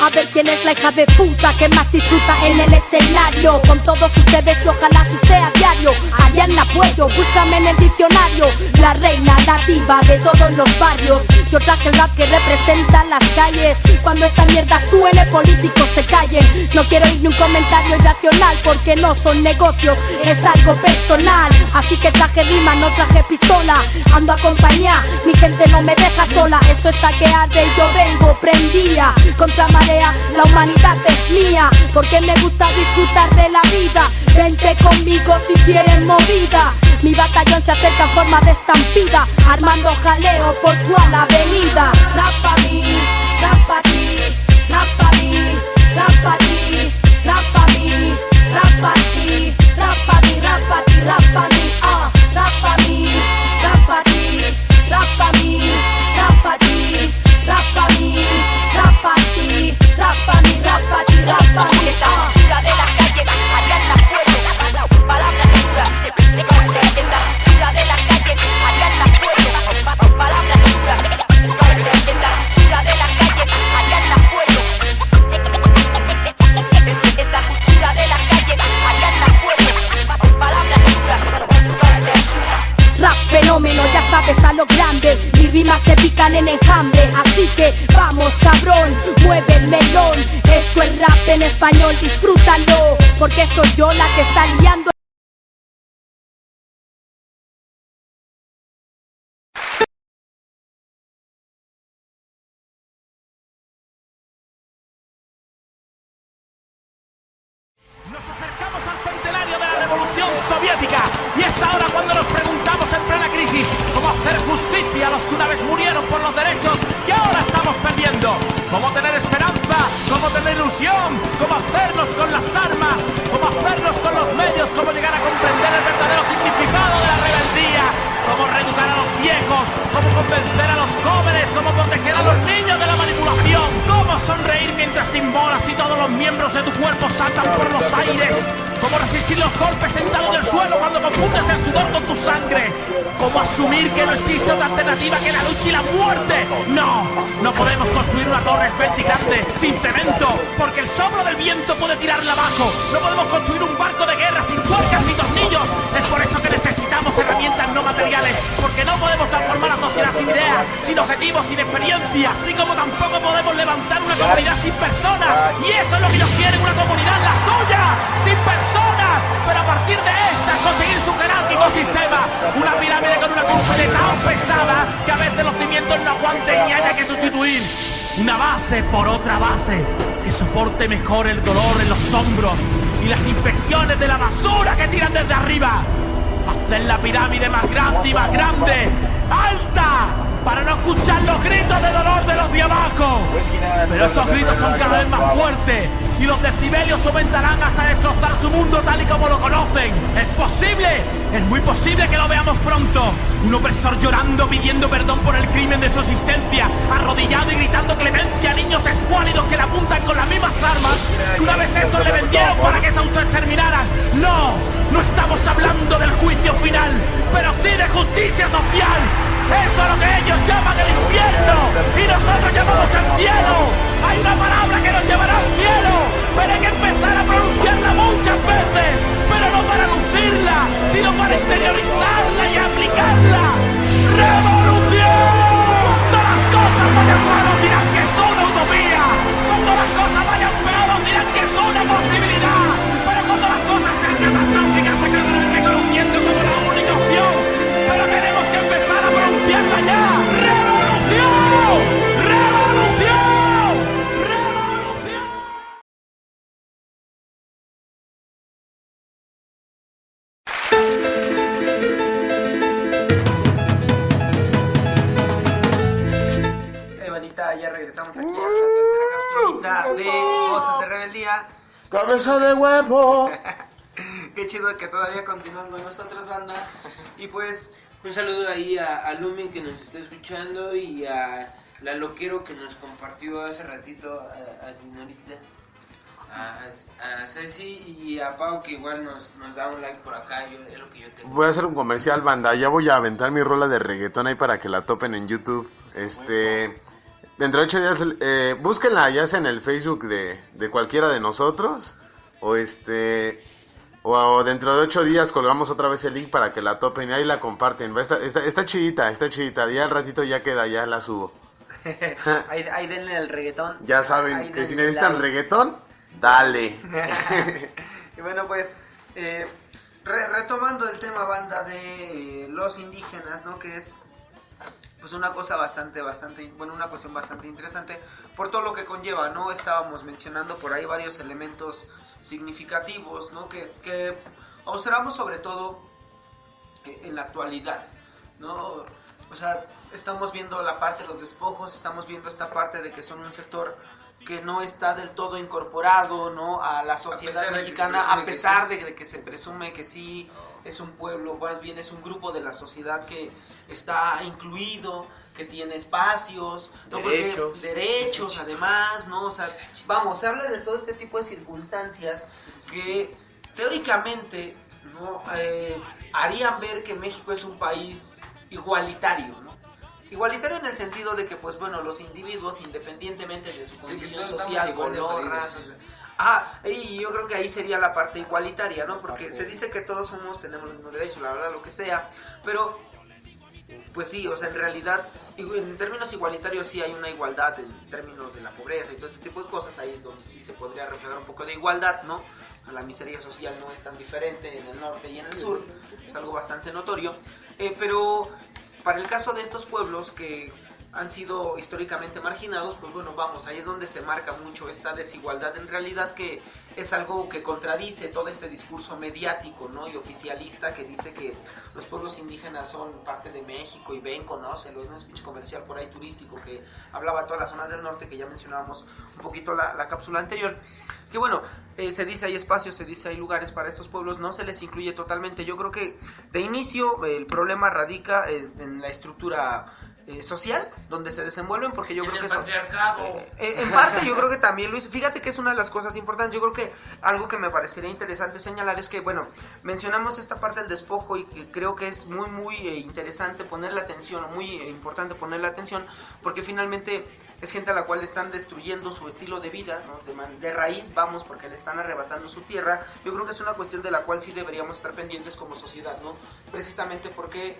A ver quién es la hija de puta que más disfruta en el escenario. Con todos ustedes y ojalá así sea diario. Ariana Puello, búscame en el diccionario. La reina nativa de todos los barrios. Yo traje el rap que representa las calles. Cuando esta mierda suene, políticos se callen. No quiero oír ni un comentario irracional, porque no son negocios, es algo personal. Así que traje rima, no traje pistola. Ando acompañada, mi gente no me deja sola. Esto está que arde y yo vengo prendía. Contra marea, la humanidad es mía, porque me gusta disfrutar de la vida. Vente conmigo si quieren movida. Mi batallón se acerca en forma de estampida, armando jaleo por toda la avenida. Rap pa' mí, rap pa' ti, rap pa' mí, rap pa' ti, rap pa' mí, rap pa' ti, rap pa' mí, rap pa' ti, rap pa' mí, rap pa' mí, rap pa' ti, rap pa' mí, rap pa' ti, rap pa' mí, rap pa' ti, rap pa' mí, rap pa' ti, rap pa' mí. Esta cultura de la calle, allá en la fuego, palabras duras. Esta cultura de la calle, allá en la fuego, palabras duras. Esta cultura de la calle, allá en la fuego. Esta cultura de la calle, allá en la fuego, palabras duras. Rap fenómeno, ya sabes a lo grande. Mis rimas te pican en enjambre. Así que vamos cabrón, mueve el melón. Esto es rap en español, disfrútalo, porque soy yo la que está liando. Nos acercamos al centenario de la Revolución Soviética y es ahora cuando nos preguntamos en plena crisis cómo hacer justicia a los que una vez murieron por los derechos que ahora estamos perdiendo. Cómo tener esperanza, cómo tener ilusión, cómo hacernos con las armas, cómo hacernos con los medios, cómo llegar a comprender el verdadero significado de la rebeldía, cómo reeducar a los viejos, cómo convencer a los jóvenes, cómo proteger a los niños de la manipulación, cómo sonreír mientras te inmolas y todos los miembros de tu cuerpo saltan por los aires, cómo resistir los golpes sentado del suelo cuando confundes el sudor con tu sangre, cómo asumir que no existe otra alternativa que la lucha y la muerte. No podemos construir una torre esventicante sin cemento, porque el soplo del viento puede tirarla abajo. No podemos construir un barco de guerra sin tuercas ni tornillos. Es por eso que necesitamos herramientas no materiales, porque no podemos transformar la sociedad sin ideas, sin objetivos, sin experiencia, así como tampoco podemos levantar una comunidad sin personas. Y eso es lo que ellos quieren, una comunidad, la suya, sin personas, pero a partir de esta conseguir su jerárquico sistema, una pirámide con una cúpula tan pesada que a veces los cimientos no aguanten y haya que sustituir una base por otra base que soporte mejor el dolor en los hombros y las infecciones de la basura que tiran desde arriba. Hacer la pirámide más grande y más grande, alta, para no escuchar los gritos de dolor de los de abajo. Pero esos gritos son cada vez más fuertes y los decibelios aumentarán hasta destrozar su mundo tal y como lo conocen. ¿Es posible? Es muy posible que lo veamos pronto. Un opresor llorando, pidiendo perdón por el crimen de su existencia, arrodillado y gritando clemencia a niños escuálidos que le apuntan con las mismas armas que una vez estos le vendieron para que se autoexterminaran. No estamos hablando del juicio final, pero sí de justicia social. Eso es lo que ellos llaman el infierno y nosotros llamamos el cielo. Hay una palabra que nos llevará al cielo, pero hay que empezar a pronunciarla muchas veces, pero no para lucirla, sino para interiorizarla y aplicarla. ¡Revolución! Cuando las cosas vayan mal os dirán que es una utopía, cuando las cosas vayan peor os dirán que es una posibilidad, pero cuando las cosas sean catastróficas se acabarán reconociendo como la única opción. Pero tenemos que empezar a pronunciarla ya. ¡Revolución! ¡Revolución! ¡Revolución! Bandita, ya regresamos aquí a la tercera capsulita de Voces de Rebeldía. ¡Cabeza de huevo! Qué chido que todavía continúan con nosotros, banda. Y pues, un saludo ahí a Lumen que nos está escuchando y a la Loquero que nos compartió hace ratito a Dinorita, a Ceci y a Pau que igual nos da un like por acá. Es lo que yo tengo. Voy a hacer un comercial, banda. Ya voy a aventar mi rola de reggaetón ahí para que la topen en YouTube. dentro de 8 días, búsquenla ya sea en el Facebook de cualquiera de nosotros, o o dentro de 8 días colgamos otra vez el link para que la topen y ahí la comparten. Está chidita, ya al ratito ya queda, ya la subo. ahí denle el reggaetón. Ya saben que si necesitan reggaetón, dale. Y bueno, pues retomando el tema, banda, de los indígenas, ¿no? Que es pues una cosa una cuestión bastante interesante por todo lo que conlleva, ¿no? Estábamos mencionando por ahí varios elementos significativos, ¿no? Que observamos sobre todo en la actualidad, ¿no? O sea, estamos viendo la parte de los despojos, estamos viendo esta parte de que son un sector que no está del todo incorporado, ¿no? A la sociedad mexicana, a pesar de que se presume que sí es un pueblo, más bien es un grupo de la sociedad que está incluido, que tiene espacios, ¿no? Derechos además, ¿no? O sea, vamos, se habla de todo este tipo de circunstancias que teóricamente, ¿no? Harían ver que México es un país igualitario, ¿no? Igualitario en el sentido de que, pues bueno, los individuos, independientemente de su condición social, color, raza... y yo creo que ahí sería la parte igualitaria, ¿no? Porque se dice que todos tenemos los mismos derechos, la verdad, lo que sea, pero, pues sí, o sea, en realidad, en términos igualitarios sí hay una igualdad en términos de la pobreza y todo este tipo de cosas, ahí es donde sí se podría reflejar un poco de igualdad, ¿no? La miseria social no es tan diferente en el norte y en el sur, es algo bastante notorio, pero para el caso de estos pueblos que han sido históricamente marginados, pues bueno, vamos, ahí es donde se marca mucho esta desigualdad en realidad, que es algo que contradice todo este discurso mediático, ¿no? Y oficialista que dice que los pueblos indígenas son parte de México y ven, conócelos, un speech comercial por ahí turístico que hablaba de todas las zonas del norte, que ya mencionábamos un poquito la cápsula anterior, que bueno, se dice hay espacios, se dice hay lugares para estos pueblos, no se les incluye totalmente. Yo creo que de inicio el problema radica en la estructura social donde se desenvuelven, porque yo creo que patriarcado. En parte yo creo que también, Luis, fíjate que es una de las cosas importantes. Yo creo que algo que me parecería interesante señalar es que, bueno, mencionamos esta parte del despojo y que creo que es muy interesante ponerle atención, muy importante ponerle atención, porque finalmente es gente a la cual le están destruyendo su estilo de vida, ¿no? De raíz, vamos, porque le están arrebatando su tierra. Yo creo que es una cuestión de la cual sí deberíamos estar pendientes como sociedad, ¿no? Precisamente porque,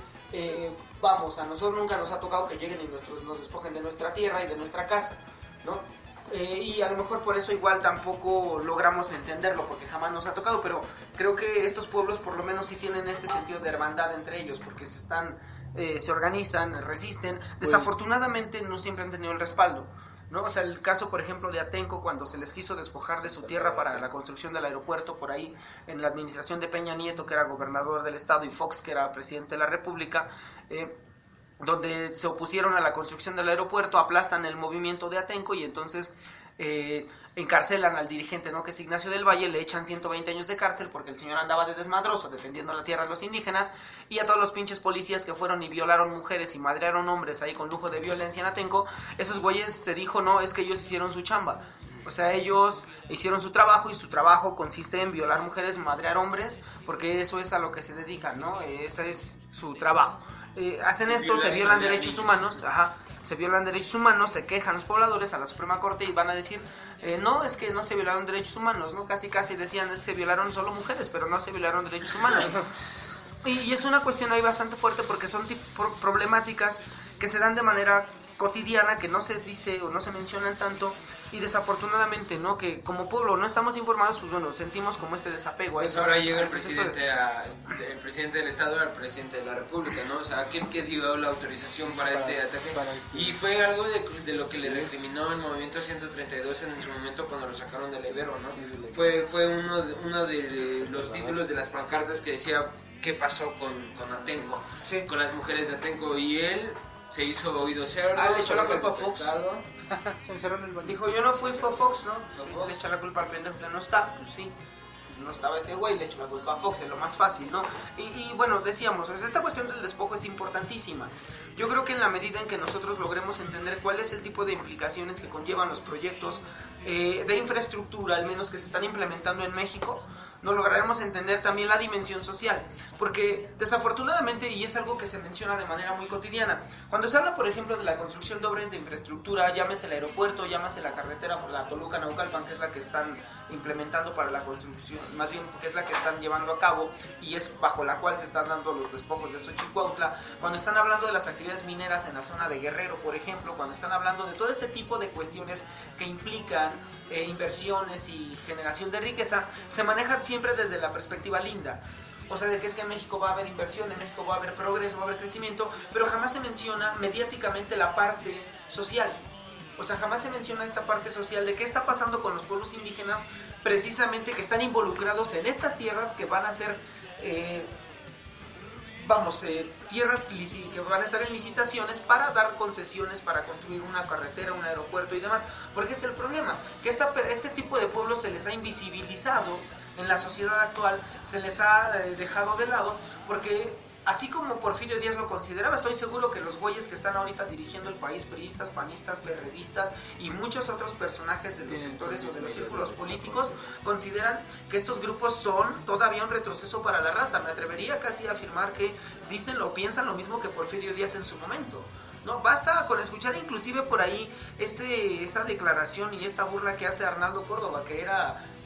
vamos, a nosotros nunca nos ha tocado que lleguen y nos despojen de nuestra tierra y de nuestra casa, ¿no? Y a lo mejor por eso igual tampoco logramos entenderlo, porque jamás nos ha tocado, pero creo que estos pueblos por lo menos sí tienen este sentido de hermandad entre ellos, porque se organizan, resisten. Desafortunadamente no siempre han tenido el respaldo, ¿no? O sea, el caso, por ejemplo, de Atenco, cuando se les quiso despojar de su tierra para la construcción del aeropuerto, por ahí en la administración de Peña Nieto, que era gobernador del estado, y Fox, que era presidente de la república, donde se opusieron a la construcción del aeropuerto, aplastan el movimiento de Atenco y entonces encarcelan al dirigente, ¿no? Que es Ignacio del Valle, le echan 120 años de cárcel porque el señor andaba de desmadroso defendiendo la tierra de los indígenas, y a todos los pinches policías que fueron y violaron mujeres y madrearon hombres ahí con lujo de violencia en Atenco, esos güeyes se dijo, no, es que ellos hicieron su chamba. O sea, ellos hicieron su trabajo y su trabajo consiste en violar mujeres, madrear hombres, porque eso es a lo que se dedican, ¿no? Ese es su trabajo. Hacen esto, se violan derechos humanos, se quejan los pobladores a la Suprema Corte y van a decir, no, es que no se violaron derechos humanos, ¿no? Casi decían, es que se violaron solo mujeres, pero no se violaron derechos humanos. Y es una cuestión ahí bastante fuerte porque son problemáticas que se dan de manera cotidiana, que no se dice o no se mencionan tanto, y desafortunadamente, ¿no? Que como pueblo no estamos informados, pues bueno, sentimos como este desapego. Pues ahora llega el presidente del estado al presidente de la república, ¿no? O sea, aquel que dio la autorización para este ataque, y fue algo de lo que le recriminó el movimiento 132 en su momento cuando lo sacaron del Ibero, ¿no? Fue uno de los títulos de las pancartas que decía qué pasó con Atenco, con las mujeres de Atenco, y él se hizo oído cerdo. Le echó la culpa a Fox. Dijo, yo no fui, fue Fox, ¿no? Fox. Le echó la culpa al pendejo que no está, pues sí. No estaba ese güey, le echó la culpa a Fox, es lo más fácil, ¿no? Y bueno, decíamos, esta cuestión del despojo es importantísima. Yo creo que en la medida en que nosotros logremos entender cuál es el tipo de implicaciones que conllevan los proyectos de infraestructura, al menos que se están implementando en México, no lograremos entender también la dimensión social, porque desafortunadamente, y es algo que se menciona de manera muy cotidiana, cuando se habla por ejemplo de la construcción de obras de infraestructura, llámese el aeropuerto, llámese la carretera por la Toluca-Naucalpan, que es la que están implementando para la construcción, más bien que es la que están llevando a cabo y es bajo la cual se están dando los despojos de Xochicuautla, cuando están hablando de las actividades mineras en la zona de Guerrero, por ejemplo, cuando están hablando de todo este tipo de cuestiones que implican inversiones y generación de riqueza, se maneja siempre desde la perspectiva linda. O sea, de que es que en México va a haber inversión, en México va a haber progreso, va a haber crecimiento, pero jamás se menciona mediáticamente la parte social. O sea, jamás se menciona esta parte social de qué está pasando con los pueblos indígenas, precisamente que están involucrados en estas tierras que van a ser, tierras que van a estar en licitaciones para dar concesiones para construir una carretera, un aeropuerto y demás. Porque es el problema, que este tipo de pueblos se les ha invisibilizado en la sociedad actual, se les ha dejado de lado, porque así como Porfirio Díaz lo consideraba, estoy seguro que los güeyes que están ahorita dirigiendo el país, priistas, panistas, perredistas y muchos otros personajes de los sectores o de los círculos políticos, consideran que estos grupos son todavía un retroceso para la raza. Me atrevería casi a afirmar que dicen o piensan lo mismo que Porfirio Díaz en su momento. No, basta con escuchar inclusive por ahí esta declaración y esta burla que hace Arnaldo Córdoba, que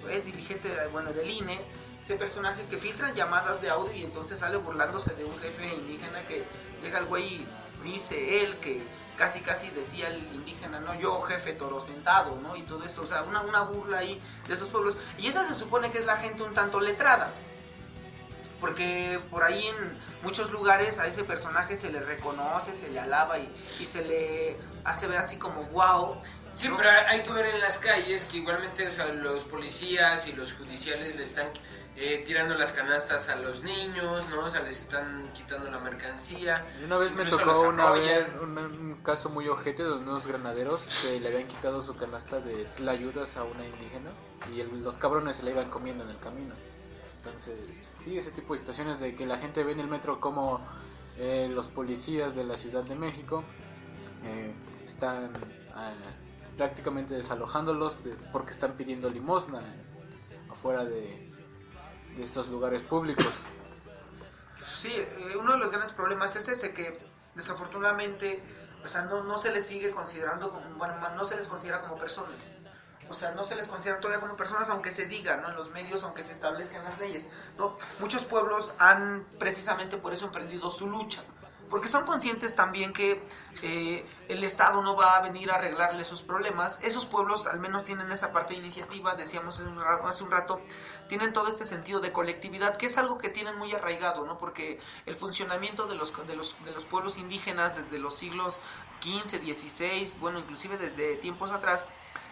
es dirigente del INE, este personaje que filtran llamadas de audio y entonces sale burlándose de un jefe indígena que llega el güey y dice él que casi decía el indígena, no, yo jefe toro sentado, ¿no? Y todo esto, o sea, una burla ahí de estos pueblos. Y esa se supone que es la gente un tanto letrada, porque por ahí en muchos lugares a ese personaje se le reconoce, se le alaba y se le hace ver así como wow. Sí, ¿no? pero hay que ver en las calles que igualmente, o sea, los policías y los judiciales le están tirando las canastas a los niños, ¿no? O sea, les están quitando la mercancía. Y una vez me tocó un caso muy ojete donde unos granaderos le habían quitado su canasta de tlayudas a una indígena y los cabrones se la iban comiendo en el camino. Entonces, sí, ese tipo de situaciones de que la gente ve en el metro como los policías de la Ciudad de México están prácticamente desalojándolos porque están pidiendo limosna afuera de estos lugares públicos. Sí, uno de los grandes problemas es ese, que desafortunadamente, o sea, no se les sigue considerando no se les considera como personas. O sea, no se les considera todavía como personas, aunque se diga, ¿no? En los medios, aunque se establezcan las leyes, ¿no? Muchos pueblos han precisamente por eso emprendido su lucha, porque son conscientes también que el Estado no va a venir a arreglarle sus problemas. Esos pueblos al menos tienen esa parte de iniciativa, decíamos hace un rato, tienen todo este sentido de colectividad, que es algo que tienen muy arraigado, ¿no? Porque el funcionamiento de los pueblos indígenas desde los siglos XV, XVI, bueno, inclusive desde tiempos atrás,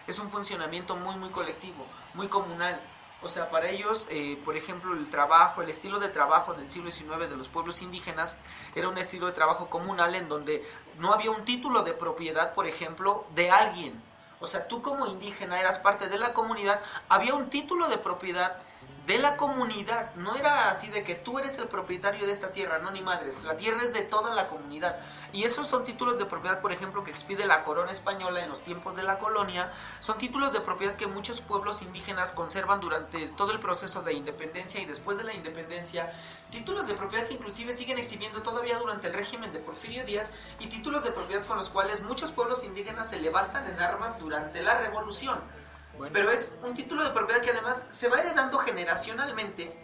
es un funcionamiento muy colectivo, muy comunal. O sea, para ellos, por ejemplo, el estilo de trabajo del siglo XIX de los pueblos indígenas era un estilo de trabajo comunal en donde no había un título de propiedad, por ejemplo, de alguien. O sea, tú como indígena eras parte de la comunidad, había un título de propiedad de la comunidad, no era así de que tú eres el propietario de esta tierra, no, ni madres, la tierra es de toda la comunidad. Y esos son títulos de propiedad, por ejemplo, que expide la corona española en los tiempos de la colonia, son títulos de propiedad que muchos pueblos indígenas conservan durante todo el proceso de independencia y después de la independencia, títulos de propiedad que inclusive siguen exhibiendo todavía durante el régimen de Porfirio Díaz, y títulos de propiedad con los cuales muchos pueblos indígenas se levantan en armas durante la revolución. Bueno. Pero es un título de propiedad que además se va heredando generacionalmente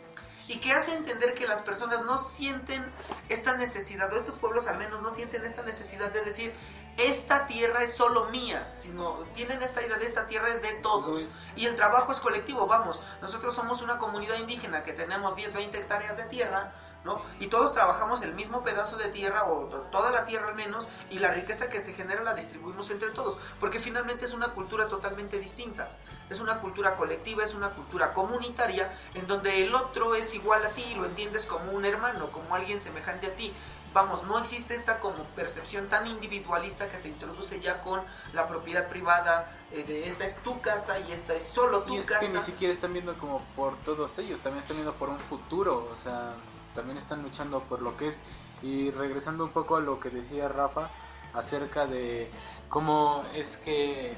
y que hace entender que las personas no sienten esta necesidad, o estos pueblos al menos no sienten esta necesidad de decir esta tierra es solo mía, sino tienen esta idea de esta tierra es de todos y el trabajo es colectivo. Vamos, nosotros somos una comunidad indígena que tenemos 10, 20 hectáreas de tierra, ¿no? Y todos trabajamos el mismo pedazo de tierra, o toda la tierra al menos, y la riqueza que se genera la distribuimos entre todos, porque finalmente es una cultura totalmente distinta, es una cultura colectiva, es una cultura comunitaria, en donde el otro es igual a ti y lo entiendes como un hermano, como alguien semejante a ti. Vamos, no existe esta como percepción tan individualista que se introduce ya con la propiedad privada, de esta es tu casa y esta es solo tu casa. Y es que ni siquiera están viendo como por todos ellos, también están viendo por un futuro, o sea, también están luchando por lo que es. Y regresando un poco a lo que decía Rafa acerca de cómo es que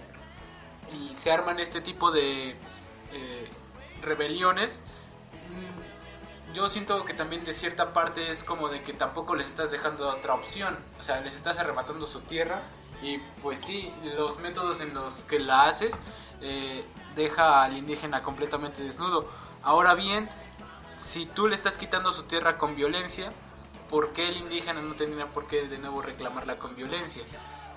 se arman este tipo de rebeliones, yo siento que también de cierta parte es como de que tampoco les estás dejando otra opción, o sea, les estás arrebatando su tierra y pues sí, los métodos en los que la haces deja al indígena completamente desnudo. Ahora bien, si tú le estás quitando su tierra con violencia, ¿por qué el indígena no tenía por qué de nuevo reclamarla con violencia?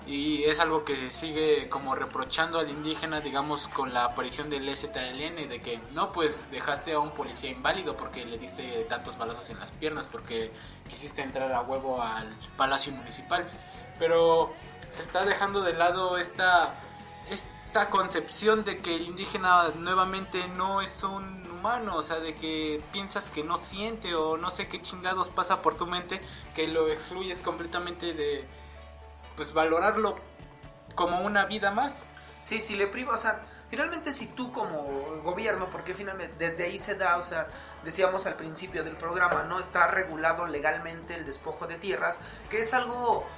Y es algo que sigue como reprochando al indígena, digamos, con la aparición del EZLN, de que no, pues dejaste a un policía inválido porque le diste tantos balazos en las piernas, porque quisiste entrar a huevo al palacio municipal. Pero se está dejando de lado esta concepción de que el indígena nuevamente no es un humano, o sea, de que piensas que no siente o no sé qué chingados pasa por tu mente, que lo excluyes completamente de pues valorarlo como una vida más. Sí, si le priva, o sea, finalmente si tú como gobierno, porque finalmente desde ahí se da, o sea, decíamos al principio del programa, no está regulado legalmente el despojo de tierras, que es algo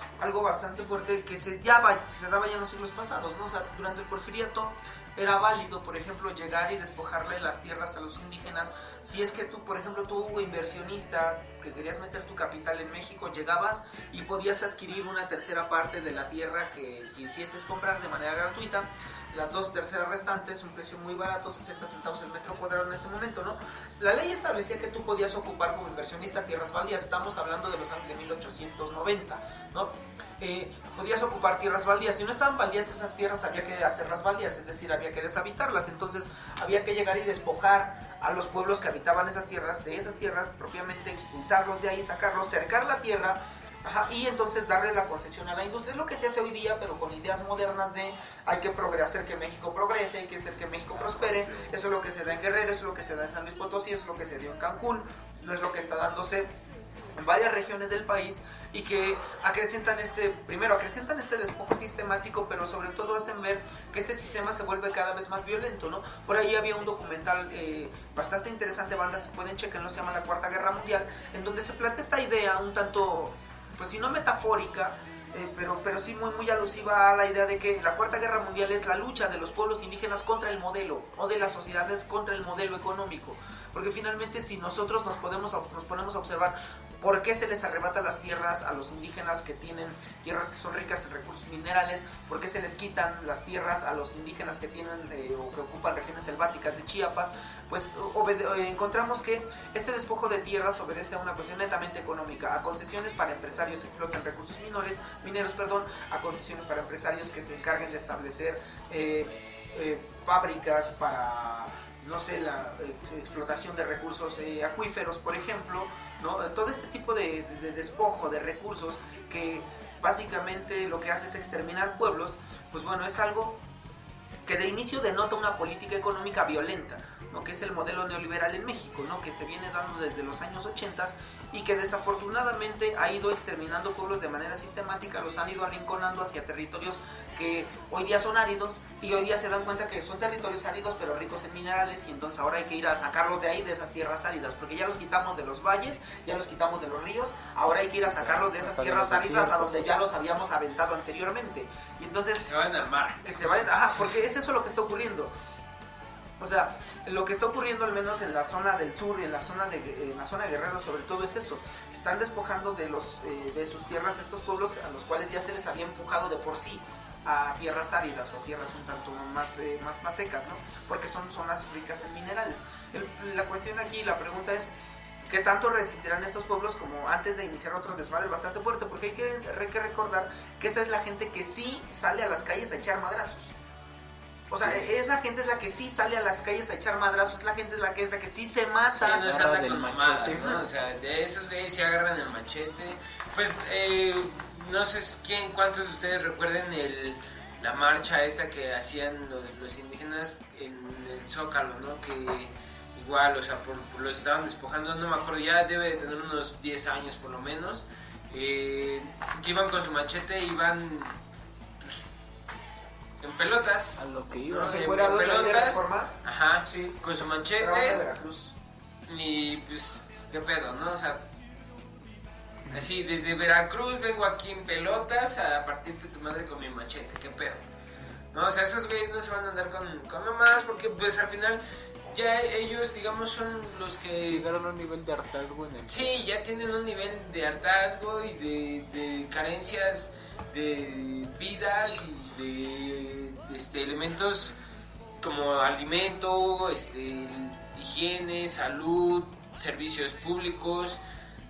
bastante fuerte que se daba ya en los siglos pasados, ¿no? O sea, durante el Porfiriato era válido, por ejemplo, llegar y despojarle las tierras a los indígenas. Si es que tú, por ejemplo, tú inversionista que querías meter tu capital en México, llegabas y podías adquirir una tercera parte de la tierra que quisieses comprar de manera gratuita, las 2/3 restantes, un precio muy barato, 60 centavos el metro cuadrado en ese momento, ¿no? La ley establecía que tú podías ocupar como inversionista tierras baldías, estamos hablando de los años de 1890, ¿no? Podías ocupar tierras baldías. Si no estaban baldías esas tierras, había que hacerlas baldías, es decir, había que deshabitarlas. Entonces había que llegar y despojar a los pueblos que habitaban esas tierras, de esas tierras propiamente, expulsarlos de ahí, sacarlos, cercar la tierra, y entonces darle la concesión a la industria. Es lo que se hace hoy día, pero con ideas modernas de hay que hacer que México progrese, hay que hacer que México prospere. Eso es lo que se da en Guerrero, eso es lo que se da en San Luis Potosí, eso es lo que se dio en Cancún, no es lo que está dándose en varias regiones del país, y que acrecentan este despojo sistemático, pero sobre todo hacen ver que este sistema se vuelve cada vez más violento, ¿no? Por ahí había un documental bastante interesante, bandas, si pueden chequenlo, se llama La Cuarta Guerra Mundial, en donde se plantea esta idea un tanto, pues si no metafórica, pero sí muy alusiva a la idea de que la Cuarta Guerra Mundial es la lucha de los pueblos indígenas contra el modelo, o de las sociedades contra el modelo económico. Porque finalmente, si nosotros nos ponemos a observar por qué se les arrebata las tierras a los indígenas que tienen tierras que son ricas en recursos minerales, por qué se les quitan las tierras a los indígenas que tienen o que ocupan regiones selváticas de Chiapas, pues encontramos que este despojo de tierras obedece a una cuestión netamente económica, a concesiones para empresarios que explotan recursos mineros, a concesiones para empresarios que se encarguen de establecer fábricas para, no sé, la explotación de recursos acuíferos, por ejemplo, ¿no? Todo este tipo de despojo de recursos que básicamente lo que hace es exterminar pueblos, pues bueno, es algo que de inicio denota una política económica violenta, ¿no? Que es el modelo neoliberal en México, ¿no? Que se viene dando desde los años 80 y que desafortunadamente ha ido exterminando pueblos de manera sistemática, los han ido arrinconando hacia territorios que hoy día son áridos, y hoy día se dan cuenta que son territorios áridos pero ricos en minerales, y entonces ahora hay que ir a sacarlos de ahí, de esas tierras áridas, porque ya los quitamos de los valles, ya los quitamos de los ríos, ahora hay que ir a sacarlos de esas tierras áridas a donde ya los habíamos aventado anteriormente, y entonces que se vayan al mar, porque es eso lo que está ocurriendo. O sea, lo que está ocurriendo al menos en la zona del sur y en la zona de Guerrero sobre todo es eso. Están despojando de sus tierras a estos pueblos a los cuales ya se les había empujado de por sí a tierras áridas o tierras un tanto más secas, ¿no? Porque son zonas ricas en minerales. La cuestión aquí, la pregunta es, ¿qué tanto resistirán estos pueblos como antes de iniciar otro desmadre bastante fuerte? Porque hay que recordar que esa es la gente que sí sale a las calles a echar madrazos. O sea, esa gente es la que sí sale a las calles a echar madrazos, es la gente es la que sí se mata. Sí, no se anda con mamadas, ¿no? O sea, de esos güeyes se agarran el machete. Pues, no sé cuántos de ustedes recuerden la marcha esta que hacían los indígenas en el Zócalo, ¿no? Que igual, o sea, los estaban despojando, no me acuerdo, ya debe de tener unos 10 años por lo menos. Que iban con su machete, iban en pelotas, a lo que iba, en pelotas, ajá, sí, con su machete, de Veracruz. Y pues, qué pedo, ¿no? O sea, así, desde Veracruz vengo aquí en pelotas a partirte tu madre con mi machete, qué pedo, ¿no? O sea, esos güeyes no se van a andar con mamadas, porque pues al final ya ellos, digamos, son los que... Llegaron a un nivel de hartazgo en el... Sí, ya tienen un nivel de hartazgo y de carencias de vida y de elementos como alimento, higiene, salud, servicios públicos.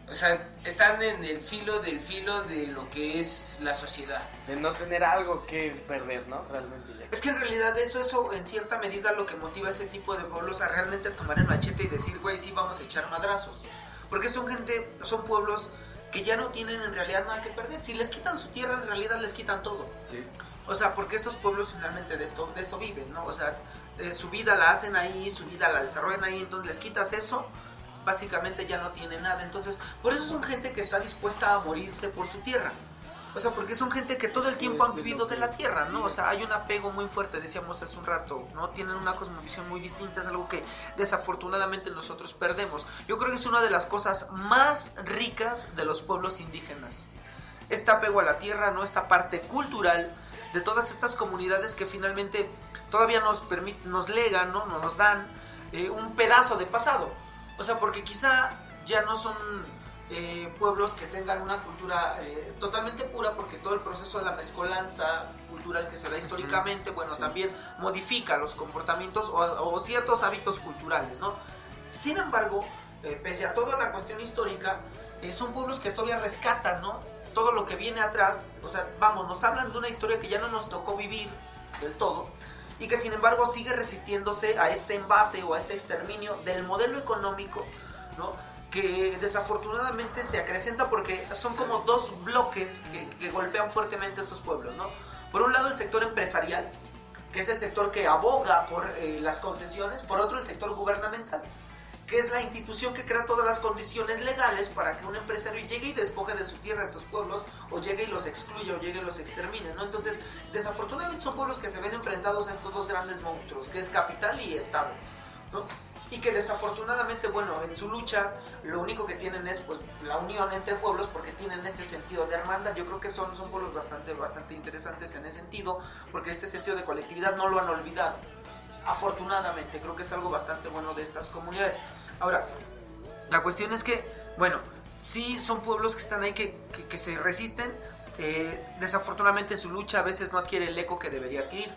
O sea, están en el filo de lo que es la sociedad. De no tener algo que perder, ¿no? Realmente ya. Es que en realidad eso en cierta medida lo que motiva a ese tipo de pueblos a realmente tomar el machete y decir, güey, sí vamos a echar madrazos. Porque son pueblos que ya no tienen en realidad nada que perder. Si les quitan su tierra, en realidad les quitan todo. Sí. O sea, porque estos pueblos finalmente de esto viven, ¿no? O sea, su vida la hacen ahí, su vida la desarrollan ahí, entonces les quitas eso, básicamente ya no tiene nada. Entonces, por eso son gente que está dispuesta a morirse por su tierra. O sea, porque son gente que todo el tiempo han vivido de la tierra, ¿no? O sea, hay un apego muy fuerte, decíamos hace un rato, ¿no? Tienen una cosmovisión muy distinta, es algo que desafortunadamente nosotros perdemos. Yo creo que es una de las cosas más ricas de los pueblos indígenas. Este apego a la tierra, ¿no? Esta parte cultural de todas estas comunidades que finalmente todavía nos legan, ¿no? Nos dan un pedazo de pasado. O sea, porque quizá ya no son pueblos que tengan una cultura totalmente pura, porque todo el proceso de la mezcolanza cultural que se da históricamente, bueno, sí, también modifica los comportamientos o ciertos hábitos culturales, ¿no? Sin embargo, pese a toda la cuestión histórica, son pueblos que todavía rescatan, ¿no? Todo lo que viene atrás. O sea, vamos, nos hablan de una historia que ya no nos tocó vivir del todo, y que sin embargo sigue resistiéndose a este embate o a este exterminio del modelo económico, ¿no? Que desafortunadamente se acrecenta porque son como dos bloques que golpean fuertemente a estos pueblos, ¿no? Por un lado el sector empresarial, que es el sector que aboga por las concesiones. Por otro, el sector gubernamental, que es la institución que crea todas las condiciones legales para que un empresario llegue y despoje de su tierra a estos pueblos, o llegue y los excluya, o llegue y los extermine, ¿no? Entonces, desafortunadamente son pueblos que se ven enfrentados a estos dos grandes monstruos, que es capital y Estado, ¿no? Y que desafortunadamente, bueno, en su lucha lo único que tienen es pues la unión entre pueblos, porque tienen este sentido de hermandad. Yo creo que son pueblos bastante interesantes en ese sentido, porque este sentido de colectividad no lo han olvidado. Afortunadamente, creo que es algo bastante bueno de estas comunidades. Ahora, la cuestión es que, bueno, sí son pueblos que están ahí, que se resisten. Desafortunadamente su lucha a veces no adquiere el eco que debería adquirir.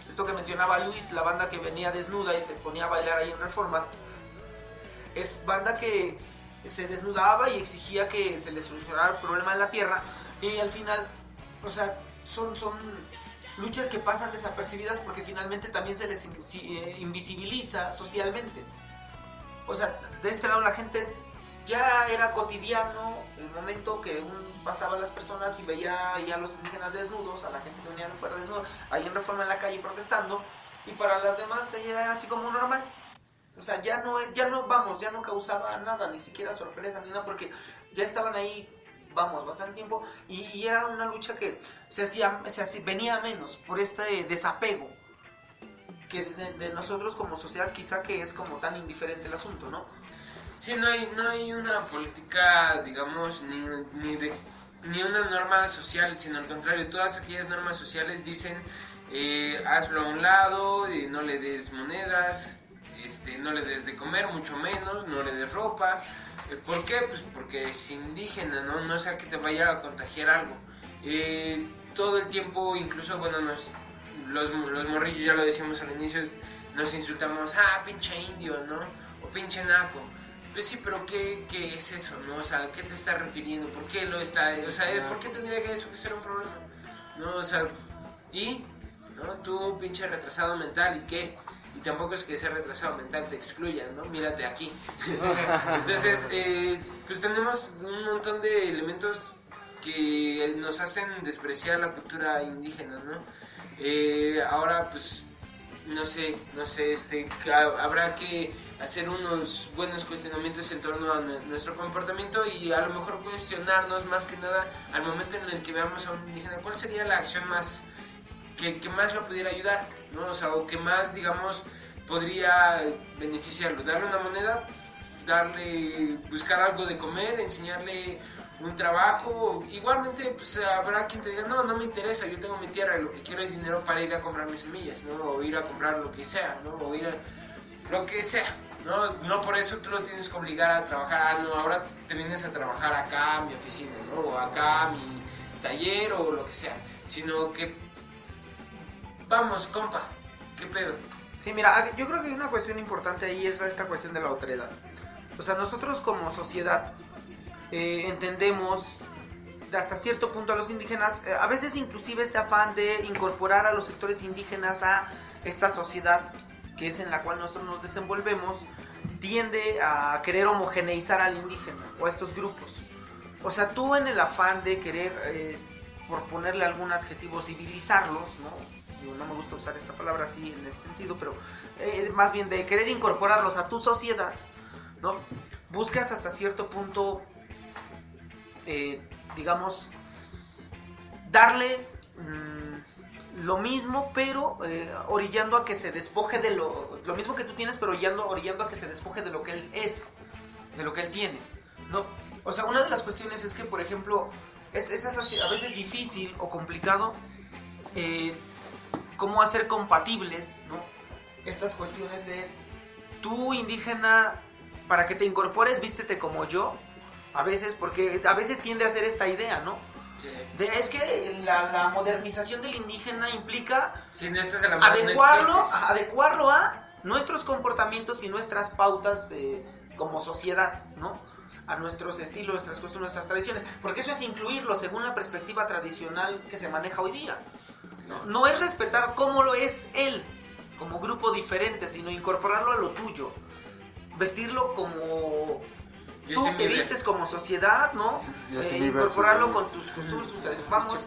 Esto que mencionaba Luis, la banda que venía desnuda y se ponía a bailar ahí en Reforma, es banda que se desnudaba y exigía que se le solucionara el problema de la tierra, y al final, o sea, son luchas que pasan desapercibidas porque finalmente también se les invisibiliza socialmente. O sea, de este lado la gente ya era cotidiano el momento que pasaba a las personas y veía a los indígenas desnudos, a la gente que venía de fuera desnuda, ahí en Reforma en la calle protestando, y para las demás era así como normal. O sea, ya no causaba nada, ni siquiera sorpresa ni nada, porque ya estaban ahí, vamos, bastante tiempo, y era una lucha que venía a menos por este desapego que de nosotros como sociedad, quizá, que es como tan indiferente el asunto, ¿no? Sí, no hay una política, digamos, ni una norma social, sino al contrario, todas aquellas normas sociales dicen hazlo a un lado, no le des monedas, no le des de comer, mucho menos, no le des ropa. ¿Por qué? Pues porque es indígena, no sea que te vaya a contagiar algo. Todo el tiempo, incluso, bueno, los morrillos, ya lo decíamos al inicio, nos insultamos, pinche indio, ¿no? O pinche naco. Pues sí, pero ¿qué es eso, no? O sea, ¿a qué te está refiriendo? ¿Por qué lo está? O sea, ¿por qué tendría eso que ser un problema? ¿No? O sea, ¿no? Tú, pinche retrasado mental, ¿y qué? Y tampoco es que ser retrasado mental te excluya, ¿no? Mírate aquí. Entonces, pues tenemos un montón de elementos que nos hacen despreciar la cultura indígena, ¿no? Ahora, pues, no sé, habrá que hacer unos buenos cuestionamientos en torno a nuestro comportamiento, y a lo mejor cuestionarnos más que nada al momento en el que veamos a un indígena, ¿cuál sería la acción más que más lo pudiera ayudar, ¿no? O sea, o que más, digamos, podría beneficiarlo. Darle una moneda, buscar algo de comer, enseñarle un trabajo. Igualmente pues habrá quien te diga, no me interesa, yo tengo mi tierra y lo que quiero es dinero para ir a comprar mis semillas, ¿no? O ir a comprar lo que sea, ¿no? O ir a lo que sea, ¿no? No por eso tú lo tienes que obligar a trabajar, no, ahora te vienes a trabajar acá a mi oficina, ¿no? O acá a mi taller o lo que sea, sino que vamos, compa, ¿qué pedo? Sí, mira, yo creo que hay una cuestión importante ahí, es esta cuestión de la otredad. O sea, nosotros como sociedad entendemos hasta cierto punto a los indígenas, a veces inclusive este afán de incorporar a los sectores indígenas a esta sociedad que es en la cual nosotros nos desenvolvemos, tiende a querer homogeneizar al indígena o a estos grupos. O sea, tú en el afán de querer, por ponerle algún adjetivo, civilizarlos, ¿no? No me gusta usar esta palabra así en ese sentido, pero más bien de querer incorporarlos a tu sociedad, ¿no? Buscas hasta cierto punto, digamos, darle lo mismo, pero orillando a que se despoje de lo mismo que tú tienes, pero orillando a que se despoje de lo que él es, de lo que él tiene, ¿no? O sea, una de las cuestiones es que, por ejemplo, es a veces difícil o complicado cómo hacer compatibles, ¿no? Estas cuestiones de tú indígena, para que te incorpores, vístete como yo, a veces, porque a veces tiende a ser esta idea, ¿no? Sí. Es que la modernización del indígena implica Si no estás en la mano, adecuarlo a nuestros comportamientos y nuestras pautas como sociedad, ¿no? A nuestros estilos, nuestras costumbres, nuestras tradiciones, porque eso es incluirlo según la perspectiva tradicional que se maneja hoy día. No es respetar cómo lo es él, como grupo diferente, sino incorporarlo a lo tuyo. Vestirlo como tú te vistes como sociedad, ¿no? Incorporarlo con tus costumbres, tus tradiciones. Vamos,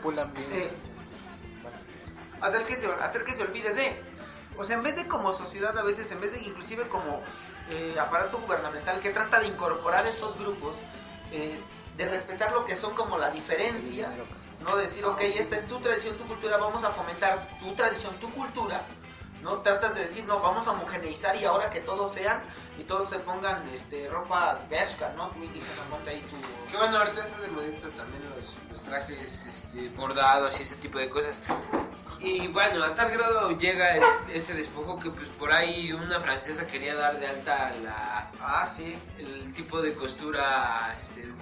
hacer que se olvide de. O sea, en vez de como sociedad a veces, en vez de inclusive como aparato gubernamental que trata de incorporar estos grupos, de respetar lo que son como la diferencia, no decir, ok, esta es tu tradición, tu cultura, vamos a fomentar tu tradición, tu cultura, ¿no? Tratas de decir, no, vamos a homogeneizar y ahora que todos sean y todos se pongan ropa bershka, ¿no? Tú indígena, monta ahí tu... Qué bueno, ahorita está de modito también los trajes bordados y ese tipo de cosas. Y bueno, a tal grado llega este despojo que pues por ahí una francesa quería dar de alta el tipo de costura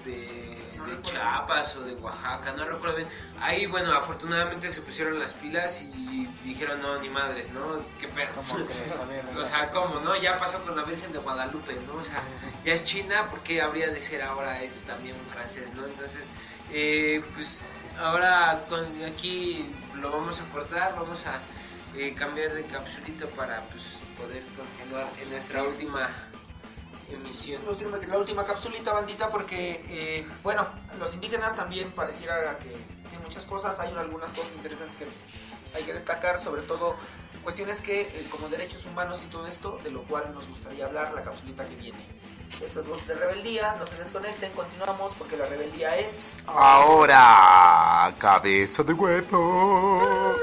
de Chiapas o de Oaxaca, no recuerdo bien. Ahí bueno, afortunadamente se pusieron las pilas y dijeron no, ni madres, ¿no? ¿Qué pedo? O sea, ¿cómo, no? Ya pasó con la Virgen de Guadalupe, ¿no? O sea, ya es China, ¿por qué habría de ser ahora esto también un francés, ¿no? Entonces, pues... Ahora aquí lo vamos a cortar, vamos a cambiar de capsulita para pues, poder continuar en nuestra última emisión. La última capsulita, bandita, porque, bueno, los indígenas también pareciera que tienen muchas cosas, hay algunas cosas interesantes que hay que destacar, sobre todo cuestiones que, como derechos humanos y todo esto, de lo cual nos gustaría hablar la capsulita que viene. Esto es Voces de Rebeldía, no se desconecten, continuamos porque la rebeldía es... Ahora, cabeza de huevo.